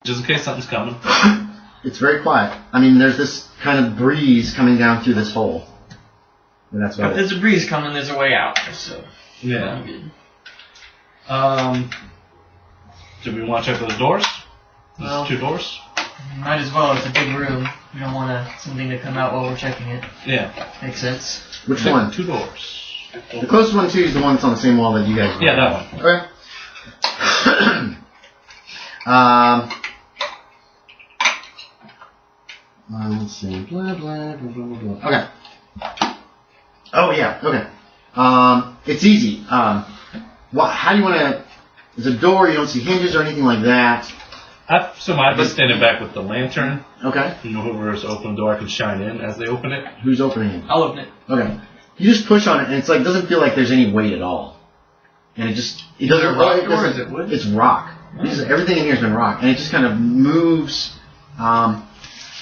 Just in case something's coming. It's very quiet. I mean, there's this kind of breeze coming down through this hole. And that's about If there's a breeze coming, there's a way out. So Yeah. Do we want to check those doors? Well, 2 doors? might as well. It's a big room. We don't want something to come out while we're checking it. Yeah. Makes sense. Which one? 2 doors. The closest one to you is the one that's on the same wall that you guys were. Yeah, that one. Okay. Let's see. Blah, blah, blah, blah, blah. Okay. Oh, yeah. Okay. It's easy. How do you want to... There's a door, you don't see hinges or anything like that. I'd be standing back with the lantern. Okay. Whoever's open the door, I can shine in as they open it. Who's opening it? I'll open it. Okay. You just push on it, and it's like, doesn't feel like there's any weight at all. And it doesn't... rock or is it wood? It's rock. Everything in here has been rock. And it just kind of moves...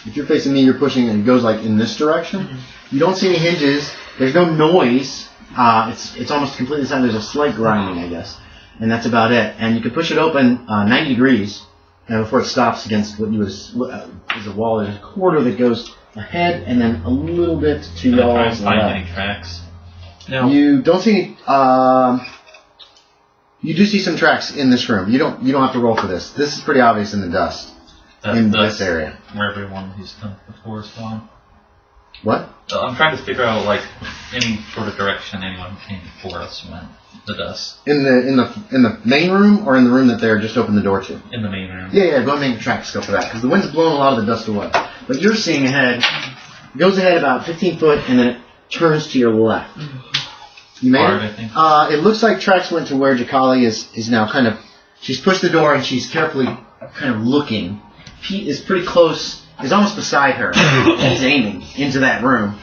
if you're facing me, you're pushing, and it goes like in this direction. Mm-hmm. You don't see any hinges. There's no noise. It's almost completely silent. There's a slight grinding, I guess. And that's about it. And you can push it open 90 degrees, and before it stops against what you would is a wall. There's a corridor that goes ahead, and then a little bit to y'all's left. Find any tracks? No. You don't see any. You do see some tracks in this room. You don't have to roll for this. This is pretty obvious in the dust. This area. Where everyone who's come before is gone. What? I'm trying to figure out like any sort of direction anyone came before us went. The dust. In the main room or in the room that they just opened the door to? In the main room. Yeah. Go and make a track scope for that because the wind's blowing a lot of the dust away. But you're seeing ahead. It goes ahead about 15 foot and then it turns to your left. You made it? I think. It looks like tracks went to where Jacali is now kind of. She's pushed the door and she's carefully kind of looking. Pete is pretty close. He's almost beside her. He's aiming into that room.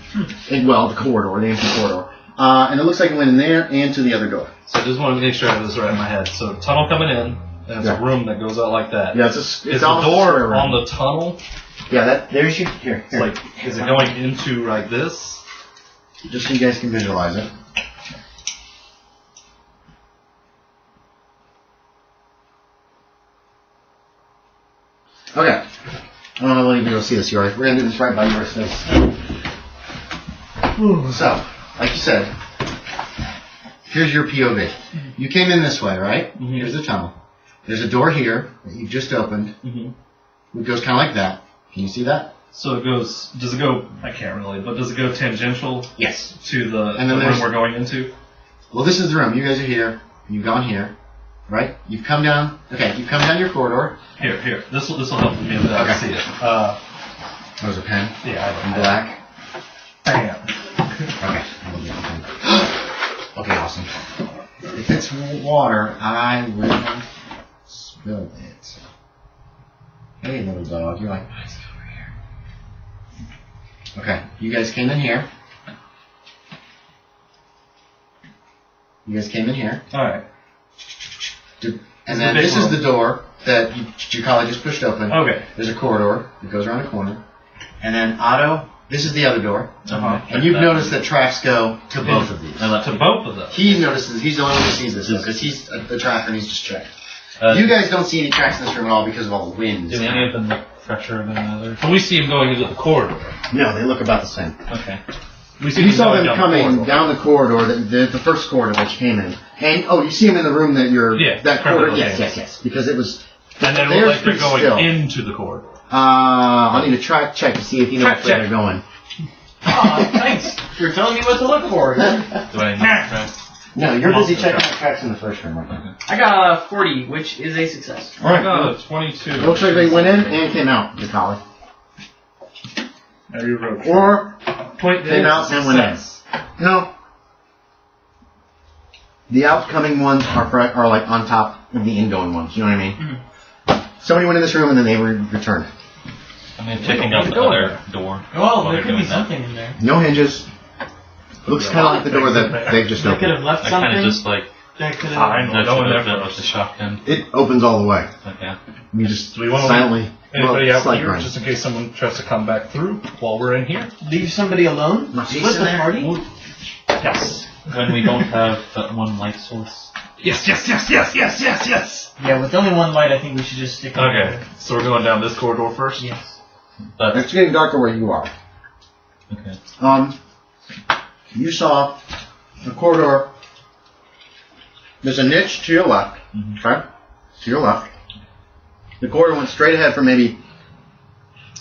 The corridor, the empty corridor. And it looks like it went in there and to the other door. So I just want to make sure I have this right in my head. So tunnel coming in, and it's a room that goes out like that. Yeah, is the door on the tunnel? Yeah, there's you. Here. It's like, is it going into like this? Just so you guys can visualize it. Okay. I don't know if you'll see this, Yorie. We're going to do this right by your face. So, like you said, here's your POV. You came in this way, right? Mm-hmm. Here's the tunnel. There's a door here that you just opened. Mm-hmm. It goes kind of like that. Can you see that? So it goes, does it go, I can't really, but does it go tangential Yes. to the room we're going into? Well, this is the room. You guys are here. You've gone here. Right? You've come down. Okay, you've come down your corridor. Here. This will help me if I see it. There's a pen. Yeah, in black. Bam. Okay. Okay, awesome. If it's water, I will spill it. Hey, little dog. You're like, nice over here. Okay, you guys came in here. All right. And then this is the door that Jacali just pushed open. Okay. There's a corridor that goes around a corner. And then Otto, this is the other door. And you've noticed that tracks go to both of these. To both of them. He notices, he's the only one who sees this because he's the tracker and he's just checked. You guys don't see any tracks in this room at all because of all the wind. Do any of them look fresher than others? Can we see him going into the corridor? No, they look about the same. Okay. You saw them coming down the corridor, the first corridor that you came in. And, you see them in the room that you're... Yeah, that corridor. Yes. Because it was... And then it looks like they're going into the corridor. I'll need a track check to see if you know where they're going. Oh, thanks. You're telling me what to look for. Do I need tracks? No, you're busy checking out tracks in the first room right now. I got a 40, which is a success. All right, I got a 22. It looks like they went in and came out, Jacali. Or came out and went in. No. The outcoming ones are like on top of the ingoing ones. You know what I mean? Mm-hmm. Somebody went in this room and then they returned. I'm checking out the other door. Well, there could be something in there. No hinges. Looks kind of like the door that they've just opened. They could have left something. Kind of just like... That could have with the shotgun. It opens all the way. Okay. You just Do we want silently... Anybody out here, just in case someone tries to come back through while we're in here? Leave somebody alone? Split the party? Yes. When we don't have that one light source. Yes. Yeah, with only one light, I think we should just stick. Okay, so we're going down this corridor first. Yes. It's getting darker where you are. Okay. You saw the corridor. There's a niche to your left. Okay? To your left. The corridor went straight ahead for maybe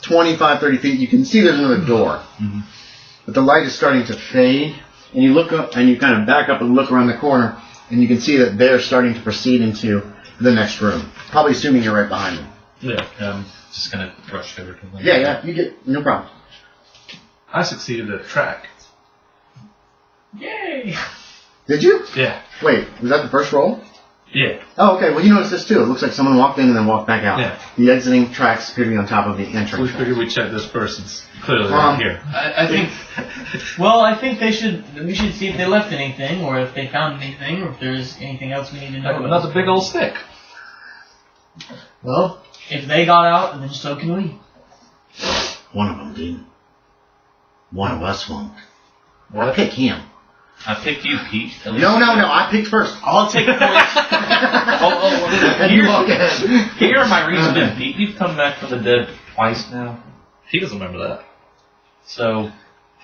25, 30 feet. You can see there's another door. But the light is starting to fade. And you look up and you kind of back up and look around the corner. And you can see that they're starting to proceed into the next room. Probably assuming you're right behind them. Yeah. I'm just going to rush over to them. Yeah. You get... No problem. I succeeded at track. Yay! Did you? Yeah. Wait, was that the first roll? Yeah. Oh, okay. Well, you noticed this too. It looks like someone walked in and then walked back out. Yeah. The exiting tracks appear to be on top of the entrance. We figured we'd check this person's clearly right here. I think. Well, I think we should see if they left anything, or if they found anything, or if there's anything else we need to know about. Another big old stick. Well, if they got out, then so can we. One of them didn't. One of us won't. What? I pick him. I picked you, Pete. No. I picked first. I'll take the points. And you walk ahead. Here are my reasons, Pete. You've come back from the dead twice now. He doesn't remember that. So...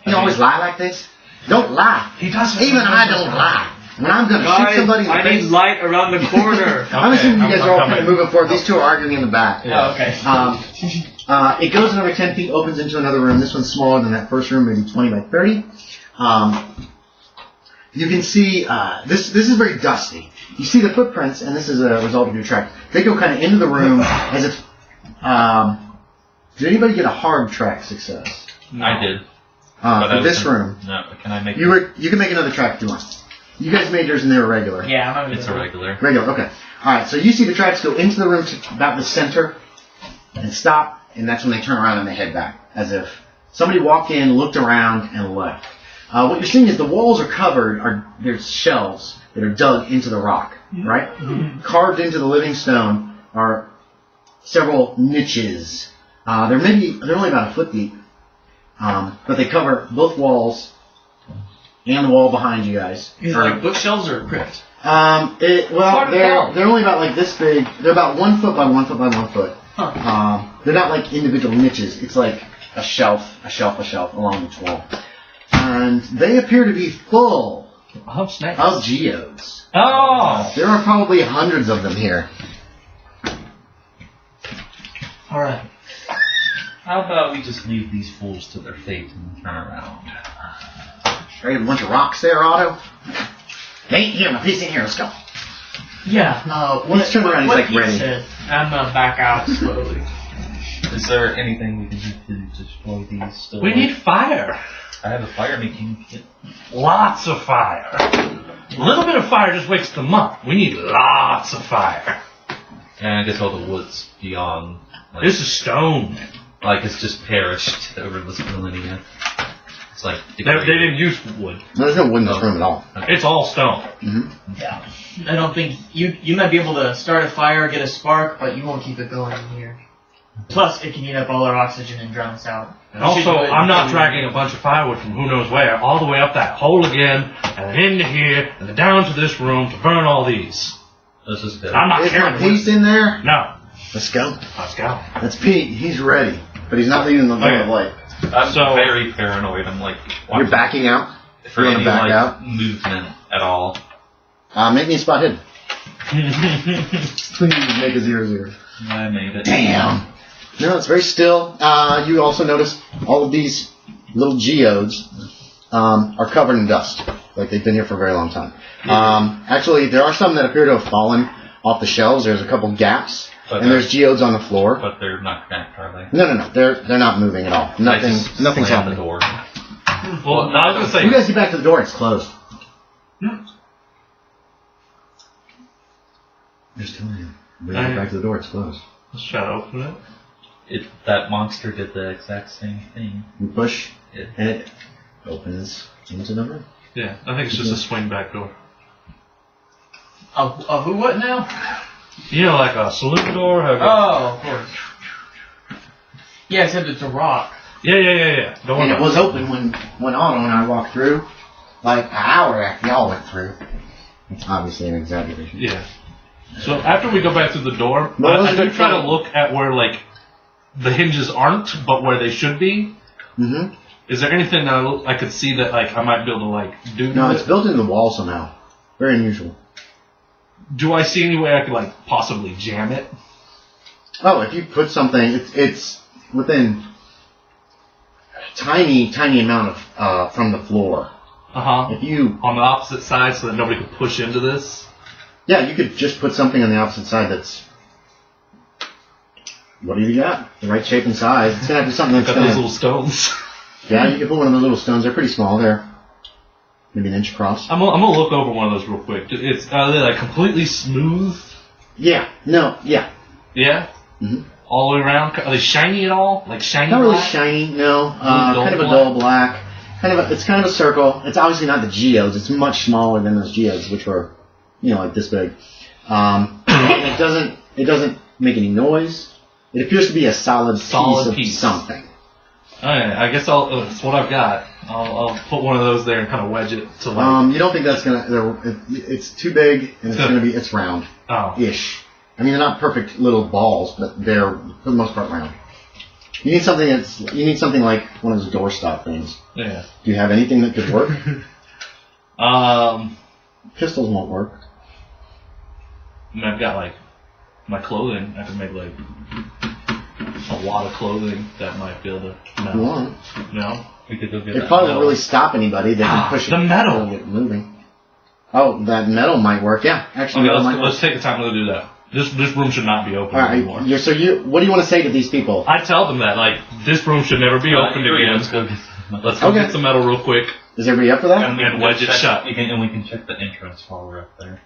You always lie like this? Don't lie. He doesn't. Even I don't lie. When I'm going to shoot somebody in the I face... need light around the corner. I'm assuming you guys are all coming. kind of moving forward. These two are arguing in the back. Yeah. Oh, okay. It goes another 10 feet, opens into another room. This one's smaller than that first room, maybe 20 by 30. You can see, this is very dusty. You see the footprints, and this is a result of your track. They go kind of into the room as if, did anybody get a hard track success? No. I did. For this room. No, can I make You can make another track if you want. You guys made yours and they were regular. Yeah, I'm It's a regular. Regular, okay. Alright, so you see the tracks go into the room to about the center and stop, and that's when they turn around and they head back. As if somebody walked in, looked around, and left. What you're seeing is the walls are covered, there's shelves that are dug into the rock, right? Carved into the living stone are several niches. They're only about a foot deep, but they cover both walls and the wall behind you guys. Is it like bookshelves or a crypt? They're only about like this big. They're about 1 foot by 1 foot by 1 foot. Huh. They're not like individual niches. It's like a shelf along each wall. And they appear to be full of geodes. Oh! There are probably hundreds of them here. Alright. How about we just leave these fools to their fate and turn around? Right, a bunch of rocks there, Otto. Hey, here, my piece in here. Let's go. Yeah. He's turned around. He's what like he ready. said. I'm gonna back out slowly. Is there anything we can do to destroy these? Still We need fire. I have a fire making kit. Lots of fire. A little bit of fire just wakes them up. We need lots of fire. And I guess all the woods beyond. Like, This is stone. like it's just perished over this millennia. It's like They didn't use wood. There's no wood in this room at all. It's all stone. Mm-hmm. Yeah. I don't think you might be able to start a fire, get a spark, but you won't keep it going in here. Plus, it can eat up all our oxygen and drown us out. And also, I'm not dragging a bunch of firewood from who knows where all the way up that hole again, and then into here, and then down to this room to burn all these. This is good. I'm not Is my carrying piece in there? No. Let's go. Let's go. That's Pete. He's ready, but he's not leaving the line of light. I'm So- very paranoid. I'm like You're watching backing out. for You're any gonna back like out? movement at all. Make me a spot hidden. Please make a 0-0. I made it. Damn. No, it's very still. You also notice all of these little geodes are covered in dust. Like they've been here for a very long time. Actually, there are some that appear to have fallen off the shelves. There's a couple gaps. But And there's geodes on the floor. But they're not cracked, are they? No. They're not moving at all. Nothing's slam the happening. door. Well, I was going to say, You guys get back to the door. It's closed. Just telling you. When you get back to the door, it's closed. let's try to open it. That monster did the exact same thing. You push, Yeah. and it opens into the room. Yeah, I think it's just a swing back door. A who what now? You know, like a saloon door? Oh, of course. Yeah, except it's a rock. Yeah. Don't worry And it about was open when Otto and I walked through, like an hour after y'all went through. It's obviously an exaggeration. Yeah. So after we go back through the door, I do try to look at where, like, the hinges aren't, but where they should be. Mm-hmm. Is there anything that I could see that, like, I might be able to, like, do? No, it's built into the wall somehow. Very unusual. Do I see any way I could, like, possibly jam it? Oh, if you put something, it's within a tiny amount of from the floor. Uh-huh. If you on the opposite side so that nobody could push into this? Yeah, you could just put something on the opposite side that's... What do you got? The right shape and size. It's going to have to be something that's got going those little stones. Yeah, you can put one of those little stones. They're pretty small. They're maybe an inch across. I'm gonna look over one of those real quick. Are they, like, completely smooth? Yeah. No. Yeah. Yeah? Mm-hmm. All the way around? Are they shiny at all? Like shiny Not really black? shiny, no. Kind of a dull black. It's kind of a circle. It's obviously not the geodes. It's much smaller than those geodes, which were, like this big. It doesn't make any noise. It appears to be a solid piece of something. Alright, I guess that's what I've got. I'll put one of those there and kind of wedge it to like... You don't think that's gonna... It's too big, and it's round. Ish. I mean, they're not perfect little balls, but they're, for the most part, round. You need something like one of those doorstop things. Yeah. Do you have anything that could work? Pistols won't work. I mean, I've got, like, my clothing. I can make, like, a lot of clothing that might be able to... No? We could go get it probably won't really stop anybody. They can push the metal! Get moving. Oh, that metal might work. Yeah, actually, let's take the time to do that. This room should not be open anymore. What do you want to say to these people? I tell them that, like, this room should never be opened again. Let's go get some metal real quick. Is everybody up for that? And wedge it shut. And we can check the entrance while we're up there.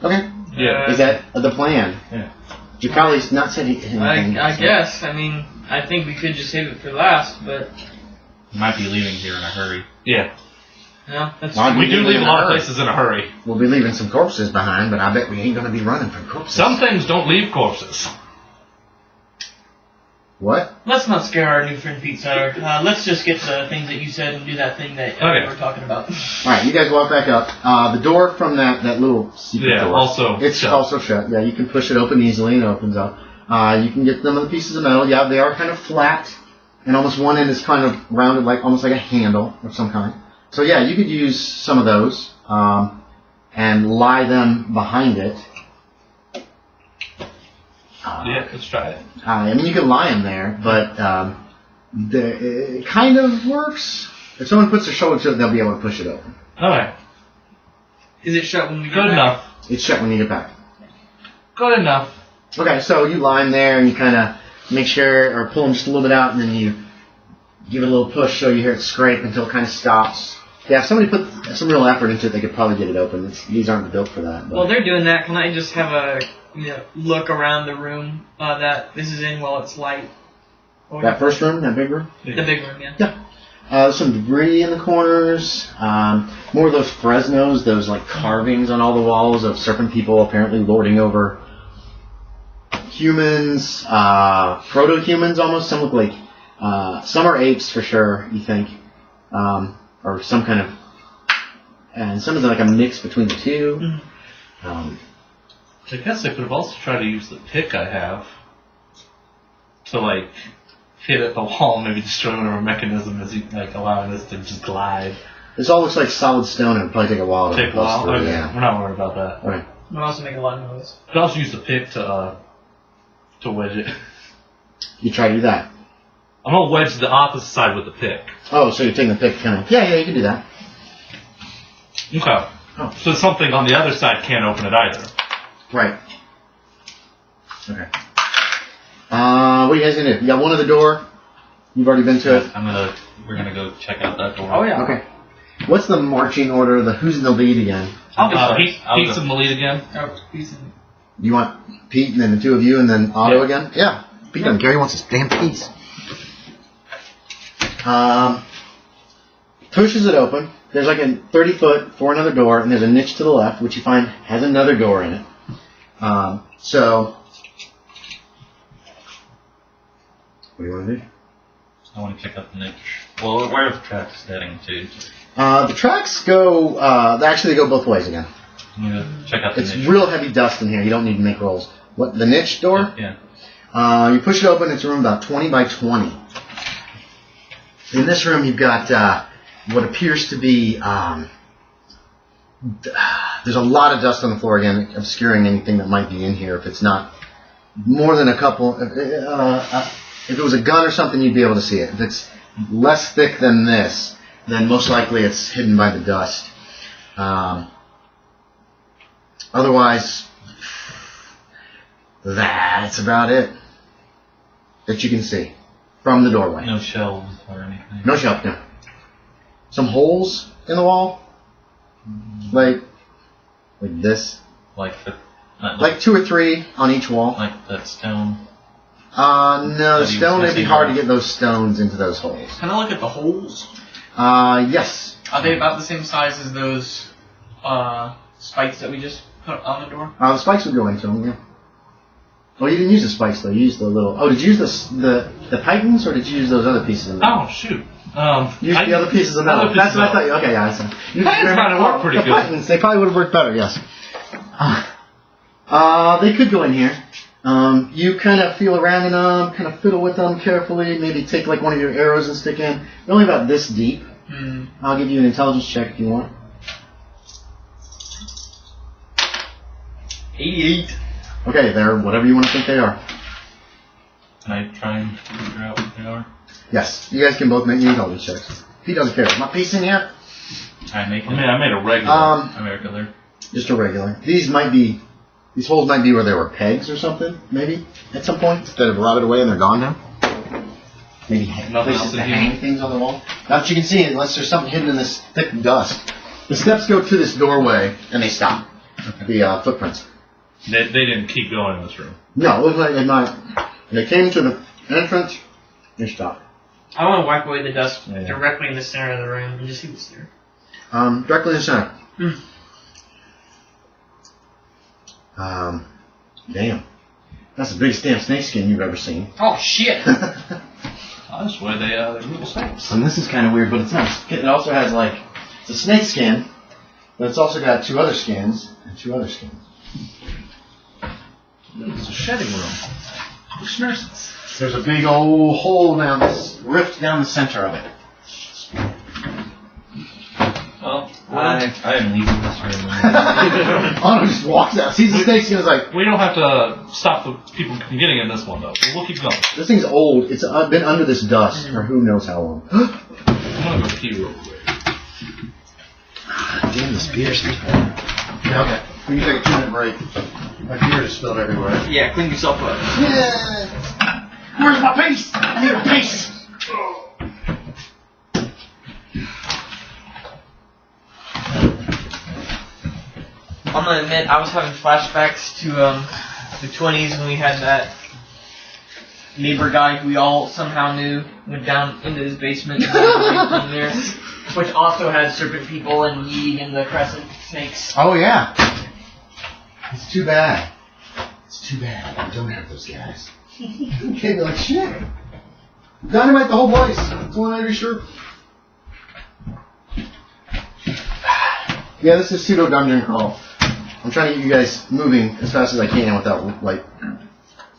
Okay. Yeah. Is that the plan? Yeah. Jacali's not said anything. I guess. I mean, I think we could just save it for last, but... We might be leaving here in a hurry. Yeah. No, that's we do leave a lot of places in a hurry. We'll be leaving some corpses behind, but I bet we ain't going to be running from corpses. Some things don't leave corpses. What? Let's not scare our new friend Pete Sutter. Let's just get the things that you said and do that thing that we were talking about. Alright, you guys walk back up. The door from that little secret door. It's shut. Also shut. Yeah, you can push it open easily and it opens up. You can get some of the pieces of metal. Yeah, they are kind of flat. And almost one end is kind of rounded, almost like a handle of some kind. So yeah, you could use some of those and lie them behind it. Yeah, let's try it. I mean, you can lie them there, but it kind of works. If someone puts their shoulder to it, they'll be able to push it open. Alright. Is it shut when we get back? Good enough. It's shut when you get back. Good enough. Okay, so you lie them there and you kind of make sure, or pull them just a little bit out, and then you give it a little push so you hear it scrape until it kind of stops. Yeah, if somebody put some real effort into it, they could probably get it open. These aren't built for that. But. While they're doing that, can I just have a look around the room that this is in while it's light? That first room? That big room? The big room, yeah. Yeah. There's some debris in the corners. More of those fresnos, those carvings on all the walls of serpent people apparently lording over humans, proto-humans almost. Some look like, some are apes for sure, you think. Or some kind of, and some is like a mix between the two. I guess I could have also tried to use the pick I have to hit at the wall and maybe destroy whatever mechanism is allowing this to just glide. This all looks like solid stone and it'll probably take a while. Okay, yeah. We're not worried about that. Okay. It'll also make a lot of noise. Could also use the pick to wedge it. You try to do that. I'm gonna wedge the opposite side with the pick. Oh, so you're taking the pick kind of... Yeah, you can do that. Okay. Oh. So something on the other side can't open it either. Right. Okay. What are you guys gonna do? You got one at the door. You've already been to it. We're gonna go check out that door. Oh yeah. Okay. What's the marching order? Who's in the lead again? Pete's in the lead again. Oh, Pete's in. You want Pete and then the two of you and then Otto again? Yeah. Pete doesn't care. He wants his damn piece. Pushes it open. There's a 30-foot for another door, and there's a niche to the left, which you find has another door in it. So, what do you want to do? I want to check out the niche. Well, where are the tracks heading to? The tracks go. Actually, they go both ways again. Check out the It's niche. real heavy dust in here. You don't need to make rolls. What, the niche door? Yeah. You push it open. It's a room about 20 by 20. In this room, you've got what appears to be. There's a lot of dust on the floor again, obscuring anything that might be in here. If it's not more than a couple, if it was a gun or something, you'd be able to see it. If it's less thick than this, then most likely it's hidden by the dust. Otherwise, that's about it that you can see from the doorway. No shelves or anything. No shelf, no. Some holes in the wall, like this, Like 2 or 3 on each wall. like that stone. No, the stone. It'd be hard to get those stones into those holes. Can I look at the holes? Yes. Are they about the same size as those spikes that we just put on the door? The spikes would go into them, yeah. Oh, you didn't use the spikes though. You used the little. Oh, did you use the titans or did you use those other pieces of metal? Oh shoot! Use the other pieces of metal. That's what I thought. Okay, yeah, I see. Titans kind of work pretty the good. Titans, they probably would have worked better. Yes. They could go in here. You kind of feel around in them, kind of fiddle with them carefully. Maybe take like one of your arrows and stick in. They're only about this deep. I'll give you an intelligence check if you want. 88. Okay, they're whatever you want to think they are. Can I try and figure out what they are? Yes, you guys can both make intelligence checks. He doesn't care. My piece in yet? I make it. I made a regular. A regular. Just a regular. These holes might be where there were pegs or something, maybe, at some point, that have rotted away and they're gone now. Maybe Nothing places else to in hang here? things on the wall. Not that you can see, unless there's something hidden in this thick dust. The steps go to this doorway, and they stop. Okay. The footprints. They didn't keep going in this room. No, it looks like it might. They came to the entrance, they stopped. I want to wipe away the dust Yeah. directly in the center of the room and just see what's there. Directly in the center. Damn. That's the biggest damn snakeskin you've ever seen. Oh shit! That's where they little snakes. And this is kind of weird, but it's nice. It also has it's a snake skin, but it's also got 2 other skins and 2 other skins. It's a shedding room. Which nurses? There's a big old hole down this rift down the center of it. Well, I'm leaving this room. Otto just walks out, sees the snake skin, is like, We don't have to stop the people from getting in this one though. We'll keep going. this thing's old. It's been under this dust for who knows how long. I'm gonna go pee real quick. Damn, this beer smells bad. Yeah, okay. We can take a 2-minute break. My beer just spilled everywhere. Yeah, clean yourself up. Yeah. Where's my piece? I need a piece. I'm gonna admit, I was having flashbacks to the 20s when we had that neighbor guy who we all somehow knew went down into his basement and there, which also had serpent people and Yi and the crescent snakes. Oh, yeah. It's too bad. It's too bad. I don't have those guys. Okay, they're like, shit. Dynamite the whole place. That's one every shirt. Yeah, this is pseudo dungeon crawl. I'm trying to get you guys moving as fast as I can without,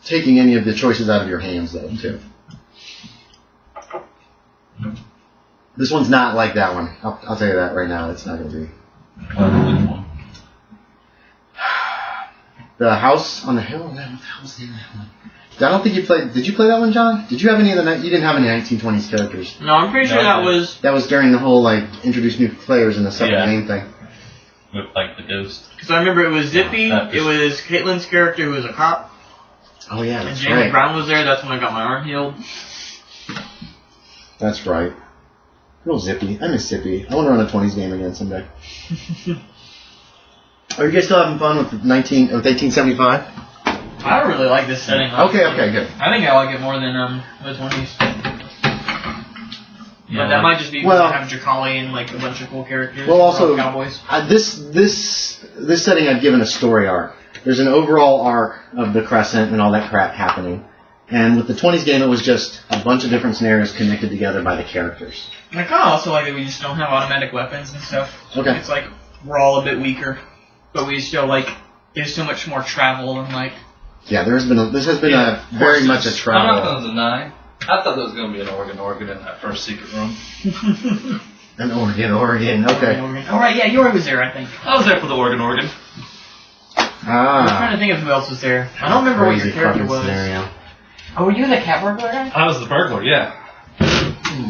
taking any of the choices out of your hands, though, too. This one's not like that one. I'll tell you that right now. It's not going to be. Which one? The House on the Hill? What the hell's the name of that one? I don't think you played. Did you play that one, John? Did you have any of the? You didn't have any 1920s characters. No, I'm pretty sure that was... That was during the whole introduce new players in the second game thing. With the ghost. Because I remember it was Zippy, it was Caitlin's character who was a cop, Oh yeah, and that's Jamie right. Brown was there, that's when I got my arm healed. That's right. Little Zippy. I miss Zippy. I want to run a 20s game again someday. Are you guys still having fun with 1875? I really like this setting. Okay, good. I think I like it more than the 20s. Yeah, But that might just be because well- I have Jacali and a bunch of cool characters. Well, also, cowboys. this setting I've given a story arc. There's an overall arc of the Crescent and all that crap happening. And with the 20s game, it was just a bunch of different scenarios connected together by the characters. And I kind of also like that we just don't have automatic weapons and stuff. Okay. It's like we're all a bit weaker, but we still there's so much more travel and Yeah, this has been a very much a travel. I'm not going to deny. I thought there was going to be an organ in that first secret room. An organ, okay. All right, yeah, Yorie was there, I think. I was there for the organ. I'm trying to think of who else was there. I don't remember what your character was. Scenario. Oh, were you the cat burglar guy? I was the burglar, yeah.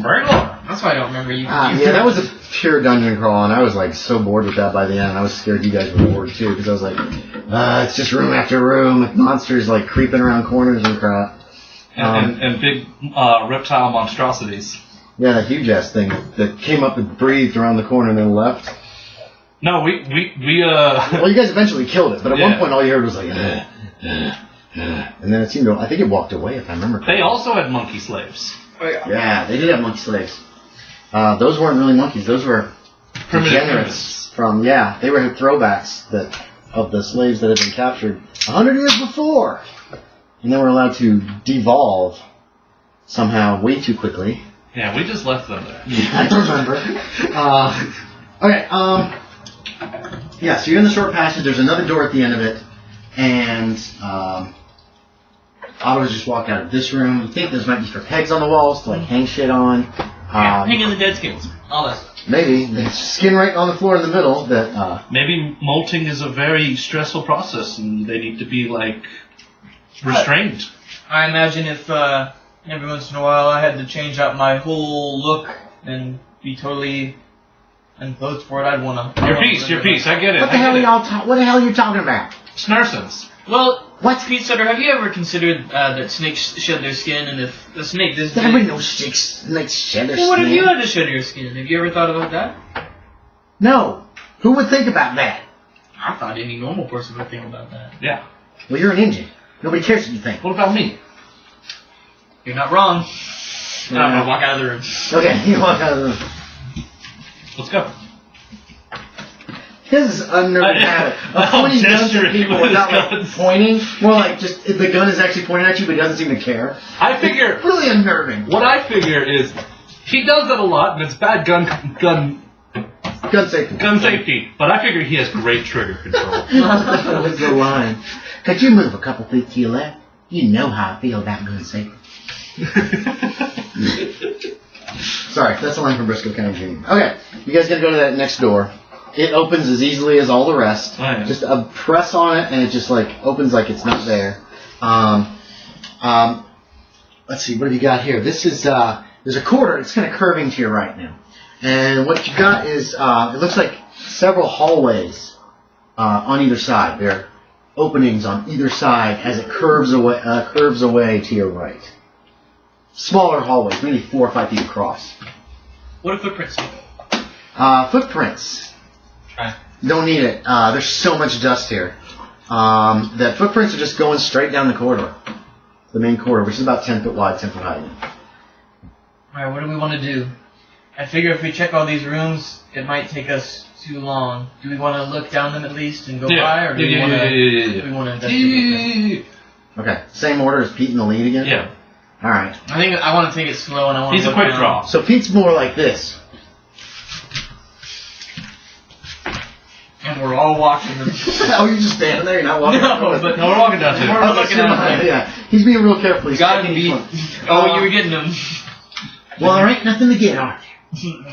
Burglar! That's why I don't remember you. Yeah, that was a pure dungeon crawl, and I was so bored with that by the end. I was scared you guys were bored too, because I was like, it's just room after room with monsters creeping around corners and crap. And big reptile monstrosities. Yeah, that huge ass thing that came up and breathed around the corner and then left. No, we Well, you guys eventually killed it, but at one point all you heard was and then it seemed to, I think it walked away, if I remember correctly. They also had monkey slaves. Oh, yeah. Yeah, they did have monkey slaves. Those weren't really monkeys, those were degenerates from, they were throwbacks of the slaves that had been captured 100 years before. And they were allowed to devolve somehow way too quickly. Yeah, we just left them there. Yeah, I remember. Okay, so you're in the short passage, there's another door at the end of it, and Otto just walked out of this room. You think those might be for pegs on the walls to hang shit on. Hanging the dead skins. All that stuff. Maybe. There's skin right on the floor in the middle that... Maybe molting is a very stressful process and they need to be, restrained. I imagine if every once in a while I had to change out my whole look and be totally unclothed for it, I'd want to... Your piece, I get it. What the hell are you talking about? Snursons. Well, what? Pete Sutter, have you ever considered that snakes shed their skin, and if the snake does... There ain't no snakes shed their skin. What if you had to shed your skin? Have you ever thought about that? No. Who would think about that? I thought any normal person would think about that. Yeah. Well, you're an Indian. Nobody cares what you think. What about me? You're not wrong. I'm going to walk out of the room. Okay, you walk out of the room. Let's go. His unnerving habit of pointing guns at people without pointing. More just the gun is actually pointing at you, but he doesn't seem to care. I figure it's really unnerving. What I figure is he does that a lot, and it's bad gun safety. But I figure he has great trigger control. That was the line. Could you move a couple feet to your left? You know how I feel about gun safety. Sorry, that's a line from Briscoe County Jr. Okay, you guys gotta go to that next door. It opens as easily as all the rest. Oh, yeah. Just a press on it, and it just opens like it's not there. Let's see, what have you got here? This is there's a corridor. It's kind of curving to your right now, and what you got is it looks like several hallways on either side. There are openings on either side as it curves away to your right. Smaller hallways, maybe 4 or 5 feet across. What are footprints? Footprints. Right. Don't need it. There's so much dust here. That footprints are just going straight down the corridor. The main corridor, which is about 10 foot wide, 10 foot high. Alright, what do we want to do? I figure if we check all these rooms, it might take us too long. Do we want to look down them at least and go by, or do we want to investigate them? Okay, same order as Pete in the lead again? Yeah. Alright. I want to take it slow, and I want to He's a quick draw. So Pete's more like this. And we're all watching them. Oh, you're just standing there, you're not walking down? No, we're walking down to We're looking at them. Yeah, he's being real careful. He's Got him beat. Oh, you were getting them. Well, there ain't nothing to get, are there?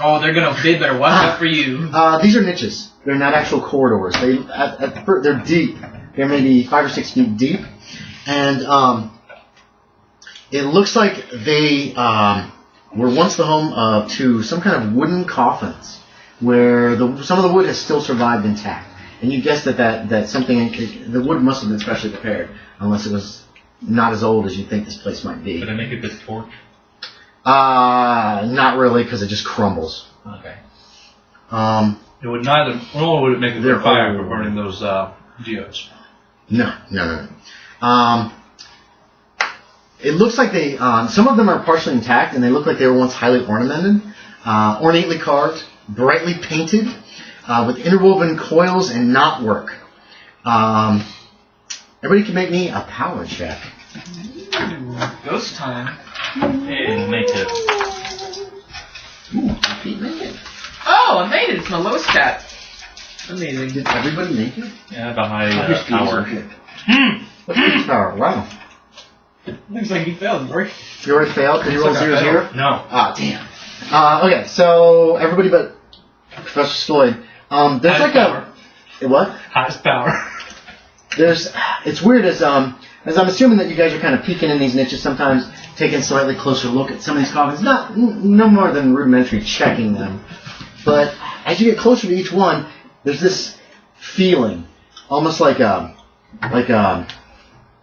Oh, they better watch out for you. These are niches. They're not actual corridors. They're deep. They're maybe 5 or 6 feet deep. And it looks like they were once the home to some kind of wooden coffins where some of the wood has still survived intact. And you guess that something, the wood must have been specially prepared, unless it was not as old as you think this place might be. Did I make a good torch? Not really, because it just crumbles. Okay. It would neither. Nor would it make a good fire for burning those geodes. No. It looks like they. Some of them are partially intact, and they look like they were once highly ornamented, ornately carved, brightly painted, with interwoven coils and knotwork. Everybody can make me a power check. Ghost time. Hey, make it. Ooh, Pete made it. Oh, I made it. It's my lowest stat. Amazing. Did everybody make it? Yeah, by my What's power. Pete's power? Wow. Looks like you failed, Yorie. You already failed? Did you roll 0-0? No. Ah, damn. Okay, so everybody but Professor Stalloid. There's Highest like power. What? Highest power. It's weird as I'm assuming that you guys are kind of peeking in these niches sometimes, taking a slightly closer look at some of these coffins. No more than rudimentary checking them. But as you get closer to each one, there's this feeling, almost like a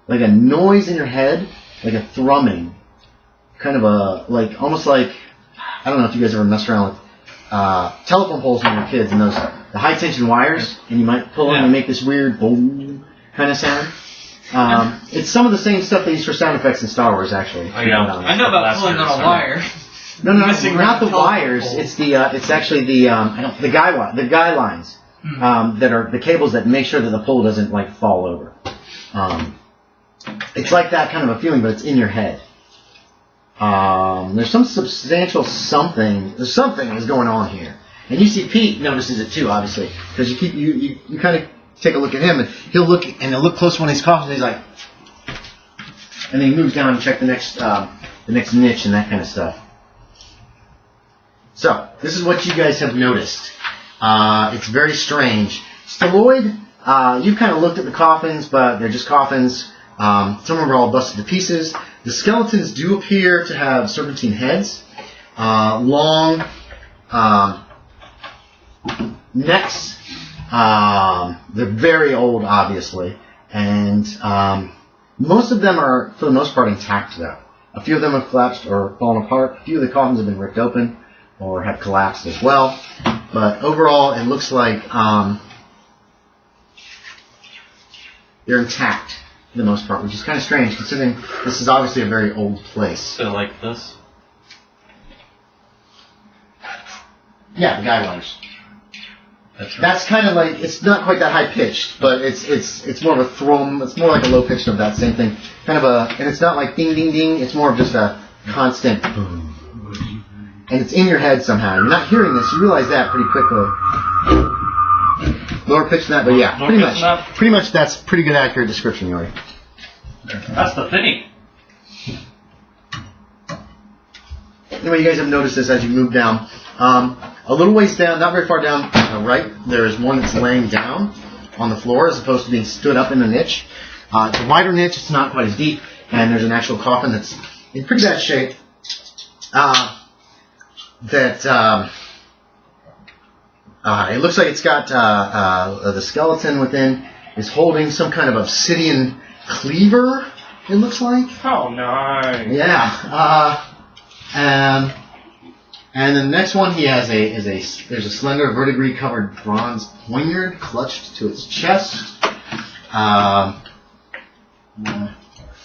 noise in your head, like a thrumming, kind of almost like, I don't know if you guys ever messed around with telephone poles when you were kids and the high tension wires, and you might pull them and make this weird boom kind of sound. It's some of the same stuff they use for sound effects in Star Wars, actually. Oh, yeah. I know about pulling on a wire. No, not the wires. It's actually the guy lines that are the cables that make sure that the pole doesn't like fall over. It's like that kind of a feeling, but it's in your head. There's some substantial something. There's something is going on here, and you see Pete notices it too, obviously, because you kind of take a look at him, and he'll look close when he's coughing. And he's like, and then he moves down and check the next niche and that kind of stuff. So this is what you guys have noticed. It's very strange. Stalloid, you've kind of looked at the coffins, but they're just coffins. Some of them are all busted to pieces. The skeletons do appear to have serpentine heads, long necks. They're very old, obviously, and most of them are, for the most part, intact, though. A few of them have collapsed or fallen apart. A few of the coffins have been ripped open or have collapsed as well. But overall, it looks like they're intact for the most part, which is kind of strange considering this is obviously a very old place. So like this? Yeah, the guy wires. That's kind of like, it's not quite that high pitched, but it's more of a thrum. It's more like a low pitched of that same thing. And it's not like ding ding ding. It's more of just a constant boom. And it's in your head somehow. You're not hearing this. You realize that pretty quickly. Lower pitch than that, but yeah, pretty much that's pretty good accurate description, Yorie. That's the thing. Anyway, you guys have noticed this as you move down. A little ways down, not very far down, right, there is one that's laying down on the floor as opposed to being stood up in a niche. It's a wider niche, it's not quite as deep, and there's an actual coffin that's in pretty bad shape. It looks like it's got the skeleton within is holding some kind of obsidian cleaver, it looks like. Oh, nice. Yeah. And the next one he has there's a slender verdigris covered bronze poignard clutched to its chest.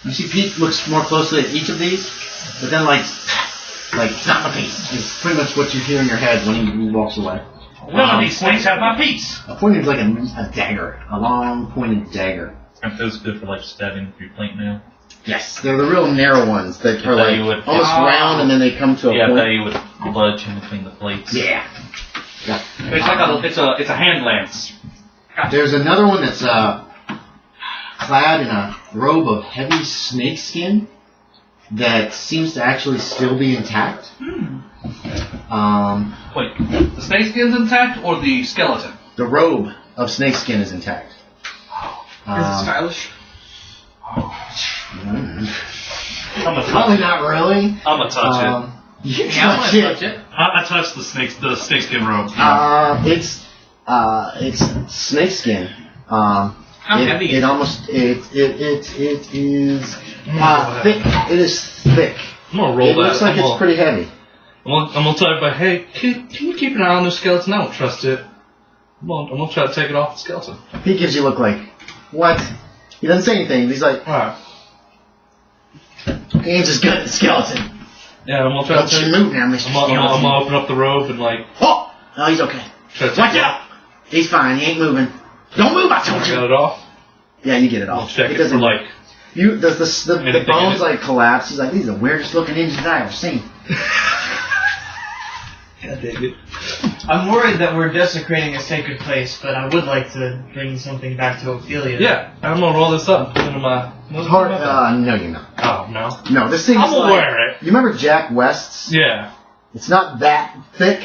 You see Pete looks more closely at each of these, but then like not my piece. It's pretty much what you hear in your head when he walks away. None of these things have my piece. A poignard's like a dagger, a long pointed dagger. Aren't those good for like stabbing through plate mail? Yes, they're the real narrow ones that are like almost round and then they come to a point. Yeah, that you would budge in between the plates. Yeah. It's like it's a hand lance. There's another one that's clad in a robe of heavy snakeskin that seems to actually still be intact. Wait, the snakeskin's intact or the skeleton? The robe of snakeskin is intact. Is it stylish? Probably not really. I'm gonna touch You Yeah, I want touch to it. touch it. I touched the snakeskin robe. It's snakeskin. How heavy is it? Almost it is thick. It is thick. I'm gonna roll It looks like it's pretty heavy. I'm gonna tell everybody, hey, can you keep an eye on this skeleton? I don't trust it. I'm gonna try to take it off the skeleton. He gives you a look like, what? He doesn't say anything. He's like, Alright. he aims his gun at the skeleton. Yeah, I'm gonna try Don't to you take move now, Mr. I'm Skeleton. gonna open up the robe and like Oh! No, he's okay. try to take Watch it out! He's fine. He ain't moving. Don't move, I told off. you. Got it off. Yeah, you get it I'll off. check it for doesn't like The bones like collapse. He's like, these are the weirdest looking engines I've ever seen. God dang it. I'm worried that we're desecrating a sacred place, but I would like to bring something back to Ophelia. Yeah, I'm gonna roll this up into my. No, you're not. Oh no. No, this thing's I'm gonna wear it. You remember Jack West's? Yeah. It's not that thick,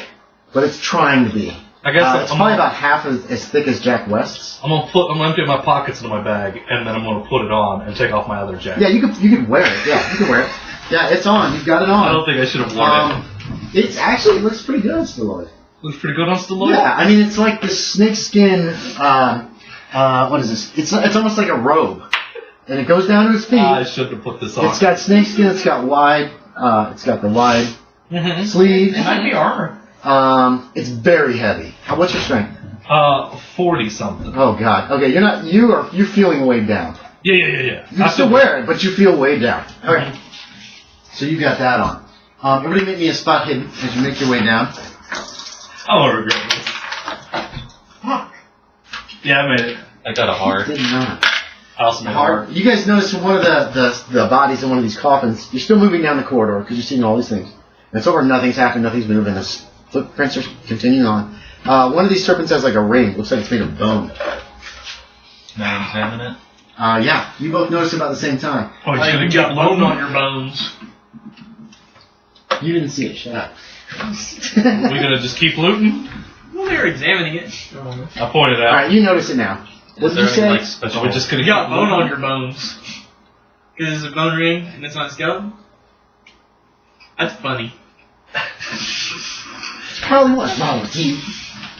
but it's trying to be. I guess it's probably about half as thick as Jack West's. I'm gonna empty my pockets into my bag, and then I'm gonna put it on and take off my other jacket. Yeah, you could wear it. Yeah, you can wear it. Yeah, it's on. You've got it on. I don't think I should have worn it. It actually looks pretty good on Stalloid. Looks pretty good on Stalloid? Yeah, I mean, it's like this snakeskin, what is this? It's almost like a robe. And it goes down to his feet. I should have put this on. It's got snakeskin, it's got the wide sleeves. It might be armor. It's very heavy. What's your strength? 40 something. Oh god. Okay, you're feeling weighed down. Yeah. You can still wear it, but you feel weighed down. Okay. So you got that on. Everybody make me a spot hidden as you make your way down. I won't regret this. Yeah, I made it. I got a hard. You did not. I also made it hard. You guys notice from one of the bodies in one of these coffins, you're still moving down the corridor because you're seeing all these things. And it's over, nothing's happened, nothing's moving. The footprints are continuing on. One of these serpents has like a ring. Looks like it's made of bone. Can I examine it? Yeah. You both noticed about the same time. Oh, you got bone on your bones. You didn't see it. Shut up. We gonna just keep looting? Well, they were examining it. I pointed out. Alright, you notice it now. What did you say? Like special? We're just gonna You got bone on your bones. Because it's a bone ring and it's on a skeleton? That's funny. Probably what's wrong with you.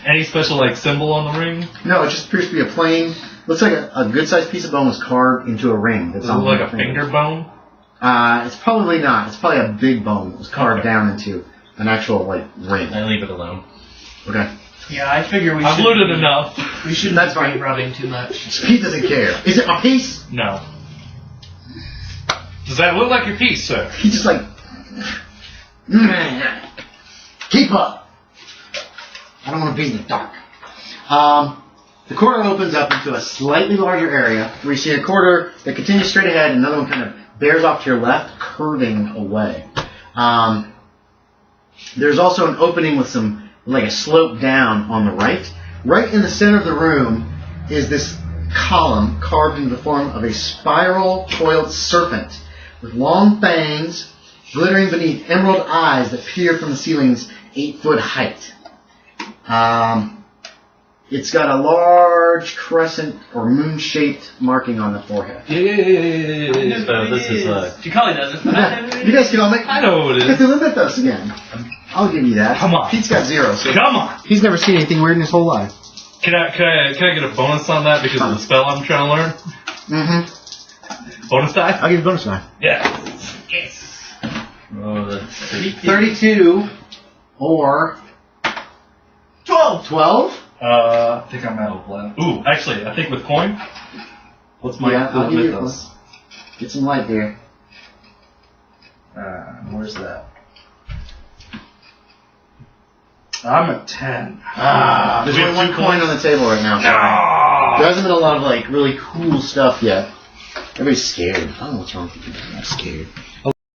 Any special like symbol on the ring? No, it just appears to be a plain. Looks like a good-sized piece of bone was carved into a ring. That's Is it on like the a finger bone? It's probably not. It's probably a big bone that was carved down into an actual ring. I leave it alone. Okay. Yeah, I figure I've looted enough. We shouldn't That's be fine. rubbing too much. Pete doesn't care. Is it my piece? No. Does that look like your piece, sir? He's just like, keep up. I don't want to be in the dark. The corridor opens up into a slightly larger area where you see a corridor that continues straight ahead and another one kind of bears off to your left, curving away. There's also an opening with like a slope down on the right. Right in the center of the room is this column carved into the form of a spiral coiled serpent with long fangs glittering beneath emerald eyes that peer from the ceiling's 8-foot height. It's got a large crescent or moon-shaped marking on the forehead. Yeah. So this is Jacali doesn't. But I You guys can all make I know what it is. Cthulhu Mythos again. I'll give you that. Come on. Pete's got 0. So Come on. he's never seen anything weird in his whole life. Can I get a bonus on that because of the spell I'm trying to learn? Mm-hmm. Bonus die? I'll give you a bonus die. Yeah. Yes. oh, that's 32 or 12. 12? I think I'm out of plan. Ooh, actually, I think with coin. What's my I'll give you mythos? Get some light there. Where's that? I'm at 10. There's we only have one 2 coin coins? on the table right now. There hasn't been a lot of like really cool stuff yet. Everybody's scared. I don't know what's wrong with people. I'm scared.